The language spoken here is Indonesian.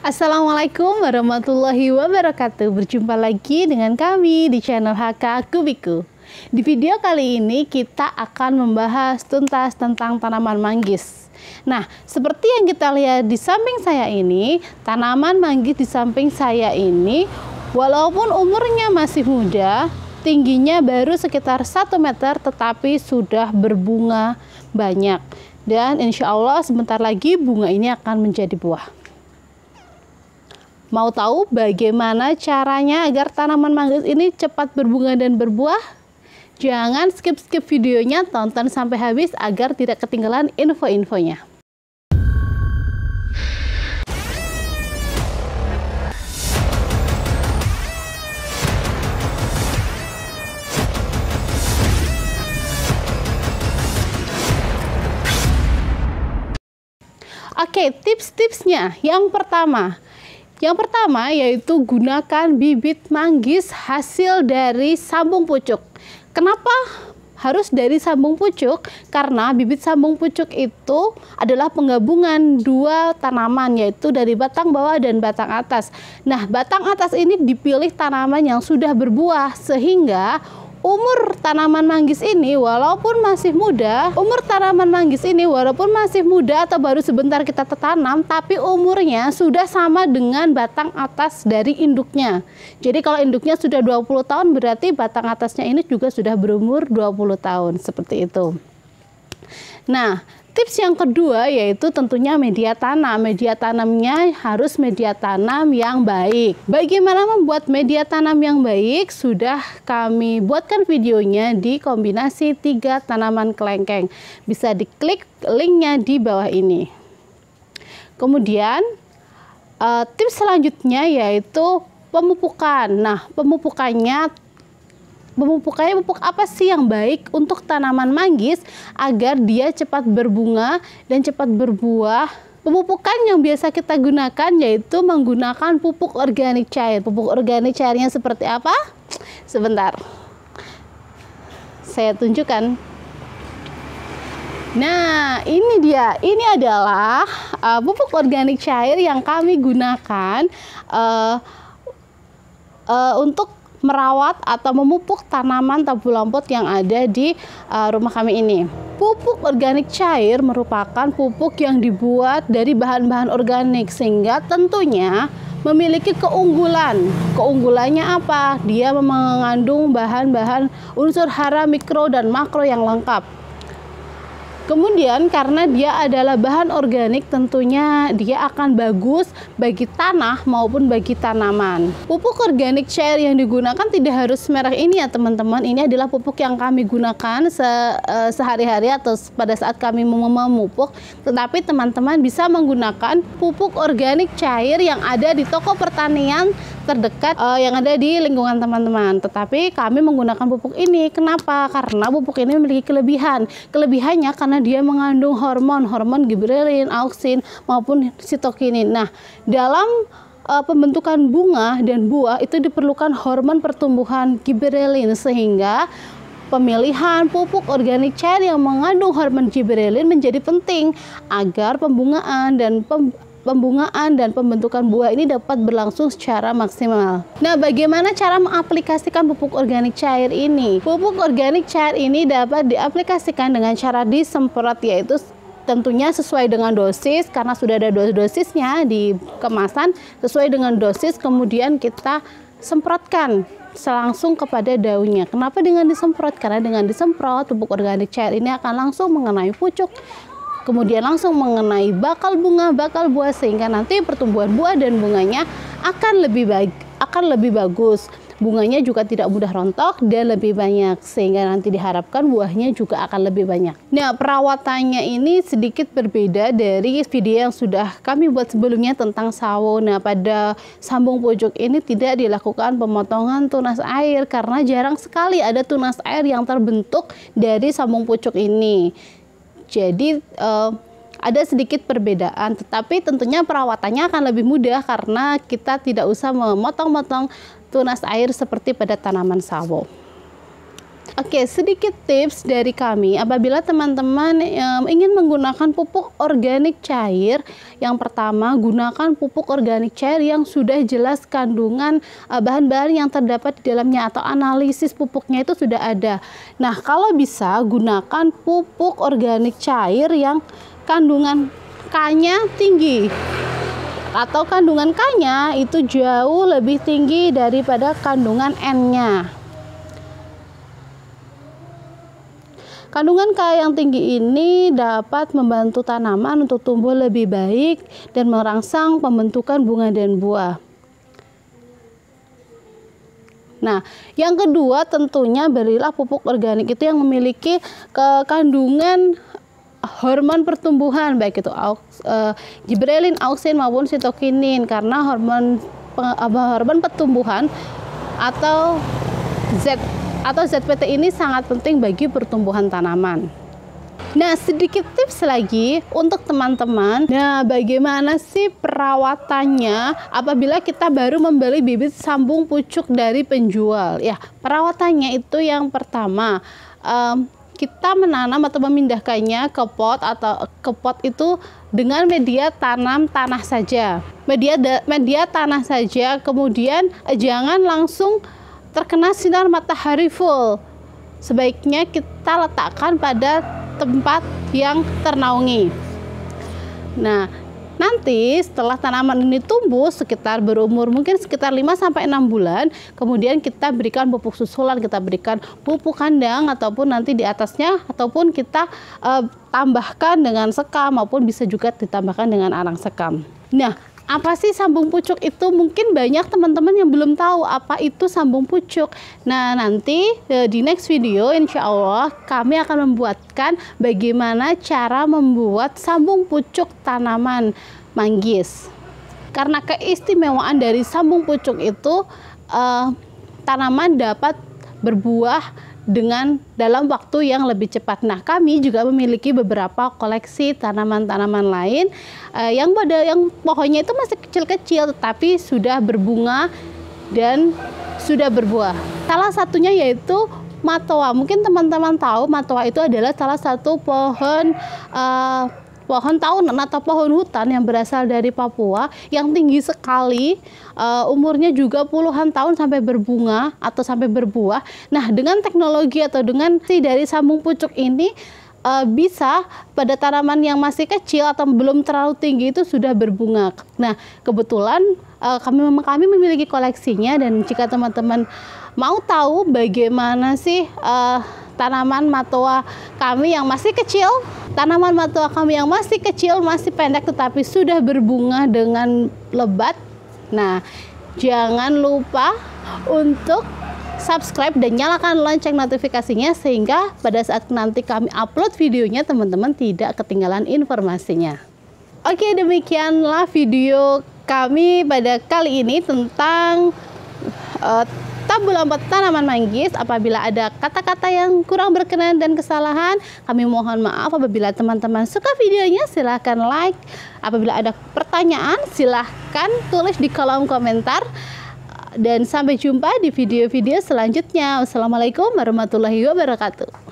Assalamualaikum warahmatullahi wabarakatuh. Berjumpa lagi dengan kami di channel HK Kubiku. Di video kali ini kita akan membahas tuntas tentang tanaman manggis. Nah, seperti yang kita lihat di samping saya ini, tanaman manggis di samping saya ini walaupun umurnya masih muda, tingginya baru sekitar 1 meter, tetapi sudah berbunga banyak. Dan insya Allah sebentar lagi bunga ini akan menjadi buah. Mau tahu bagaimana caranya agar tanaman manggis ini cepat berbunga dan berbuah? Jangan skip videonya, tonton sampai habis agar tidak ketinggalan info-infonya. Oke, tips-tipsnya yang pertama yaitu gunakan bibit manggis hasil dari sambung pucuk. Kenapa harus dari sambung pucuk? Karena bibit sambung pucuk itu adalah penggabungan dua tanaman, yaitu dari batang bawah dan batang atas. Nah, batang atas ini dipilih tanaman yang sudah berbuah, sehingga umur tanaman manggis ini walaupun masih muda, atau baru sebentar kita tanam, tapi umurnya sudah sama dengan batang atas dari induknya. Jadi kalau induknya sudah 20 tahun, berarti batang atasnya ini juga sudah berumur 20 tahun, seperti itu. Nah, tips yang kedua yaitu tentunya media tanam. Media tanamnya harus media tanam yang baik. Bagaimana membuat media tanam yang baik? Sudah kami buatkan videonya di kombinasi 3 tanaman kelengkeng. Bisa diklik linknya di bawah ini. Kemudian tips selanjutnya yaitu pemupukan. Nah, pemupukannya pupuk apa sih yang baik untuk tanaman manggis agar dia cepat berbunga dan cepat berbuah? Pemupukan yang biasa kita gunakan yaitu menggunakan pupuk organik cair. Pupuk organik cairnya seperti apa? Sebentar, saya tunjukkan. Nah, ini dia. Ini adalah pupuk organik cair yang kami gunakan untuk merawat atau memupuk tanaman tabu lampot yang ada di rumah kami ini. Pupuk organik cair merupakan pupuk yang dibuat dari bahan-bahan organik, sehingga tentunya memiliki keunggulan. Keunggulannya apa? Dia mengandung bahan-bahan unsur hara, mikro, dan makro yang lengkap. Kemudian karena dia adalah bahan organik, tentunya dia akan bagus bagi tanah maupun bagi tanaman. Pupuk organik cair yang digunakan tidak harus merek ini ya teman-teman. Ini adalah pupuk yang kami gunakan sehari-hari atau pada saat kami memupuk. Tetapi teman-teman bisa menggunakan pupuk organik cair yang ada di toko pertanian terdekat yang ada di lingkungan teman-teman. Tetapi kami menggunakan pupuk ini. Kenapa? Karena pupuk ini memiliki kelebihan. Kelebihannya karena dia mengandung hormon giberelin, auksin maupun sitokinin. Nah, dalam pembentukan bunga dan buah itu diperlukan hormon pertumbuhan giberelin, sehingga pemilihan pupuk organik cair yang mengandung hormon giberelin menjadi penting agar pembungaan dan pembentukan buah ini dapat berlangsung secara maksimal. Nah, bagaimana cara mengaplikasikan pupuk organik cair ini? Pupuk organik cair ini dapat diaplikasikan dengan cara disemprot, yaitu tentunya sesuai dengan dosis, karena sudah ada dosisnya di kemasan. Sesuai dengan dosis, kemudian kita semprotkan langsung kepada daunnya. Kenapa dengan disemprot? Karena dengan disemprot, pupuk organik cair ini akan langsung mengenai pucuk, kemudian langsung mengenai bakal bunga, bakal buah, sehingga nanti pertumbuhan buah dan bunganya akan lebih bagus. Bunganya juga tidak mudah rontok dan lebih banyak, sehingga nanti diharapkan buahnya juga akan lebih banyak. Nah, perawatannya ini sedikit berbeda dari video yang sudah kami buat sebelumnya tentang sawo. Nah, pada sambung pucuk ini tidak dilakukan pemotongan tunas air karena jarang sekali ada tunas air yang terbentuk dari sambung pucuk ini. Jadi ada sedikit perbedaan, tetapi tentunya perawatannya akan lebih mudah karena kita tidak usah memotong-motong tunas air seperti pada tanaman sawo. Oke, sedikit tips dari kami apabila teman-teman ingin menggunakan pupuk organik cair. Yang pertama, gunakan pupuk organik cair yang sudah jelas kandungan bahan-bahan yang terdapat di dalamnya atau analisis pupuknya itu sudah ada. Nah, kalau bisa gunakan pupuk organik cair yang kandungan K-nya tinggi atau kandungan K-nya itu jauh lebih tinggi daripada kandungan N-nya. Kandungan K yang tinggi ini dapat membantu tanaman untuk tumbuh lebih baik dan merangsang pembentukan bunga dan buah. Nah, yang kedua tentunya belilah pupuk organik itu yang memiliki kandungan hormon pertumbuhan, baik itu gibberellin, auksin maupun sitokinin, karena hormon pertumbuhan atau ZPT ini sangat penting bagi pertumbuhan tanaman. Nah, sedikit tips lagi untuk teman-teman. Nah, bagaimana sih perawatannya apabila kita baru membeli bibit sambung pucuk dari penjual? Ya, perawatannya itu yang pertama, kita menanam atau memindahkannya ke pot itu dengan media tanam tanah saja. Media tanah saja, kemudian jangan langsung terkena sinar matahari full. Sebaiknya kita letakkan pada tempat yang ternaungi. Nah, nanti setelah tanaman ini tumbuh berumur mungkin sekitar 5-6 bulan, kemudian kita berikan pupuk susulan, kita berikan pupuk kandang ataupun nanti di atasnya, ataupun kita tambahkan dengan sekam maupun bisa juga ditambahkan dengan arang sekam. Nah, apa sih sambung pucuk itu? Mungkin banyak teman-teman yang belum tahu apa itu sambung pucuk. Nah, nanti di next video insya Allah kami akan membuatkan bagaimana cara membuat sambung pucuk tanaman manggis. Karena keistimewaan dari sambung pucuk itu tanaman dapat berbuah dalam waktu yang lebih cepat. Nah, kami juga memiliki beberapa koleksi tanaman-tanaman lain yang pohonnya itu masih kecil-kecil tetapi sudah berbunga dan sudah berbuah. Salah satunya yaitu matoa. Mungkin teman-teman tahu matoa itu adalah salah satu pohon tahunan atau pohon hutan yang berasal dari Papua yang tinggi sekali, umurnya juga puluhan tahun sampai berbunga atau sampai berbuah. Nah, dengan teknologi atau dengan dari sambung pucuk ini bisa pada tanaman yang masih kecil atau belum terlalu tinggi itu sudah berbunga. Nah, kebetulan kami memiliki koleksinya, dan jika teman-teman mau tahu bagaimana sih tanaman matoa kami yang masih kecil, masih pendek tetapi sudah berbunga dengan lebat. Nah, jangan lupa untuk subscribe dan nyalakan lonceng notifikasinya sehingga pada saat nanti kami upload videonya teman-teman tidak ketinggalan informasinya. Oke, demikianlah video kami pada kali ini tentang tabulampot tanaman manggis. Apabila ada kata-kata yang kurang berkenan dan kesalahan, kami mohon maaf. Apabila teman-teman suka videonya, silahkan like. Apabila ada pertanyaan, silahkan tulis di kolom komentar. Dan sampai jumpa di video-video selanjutnya. Wassalamualaikum warahmatullahi wabarakatuh.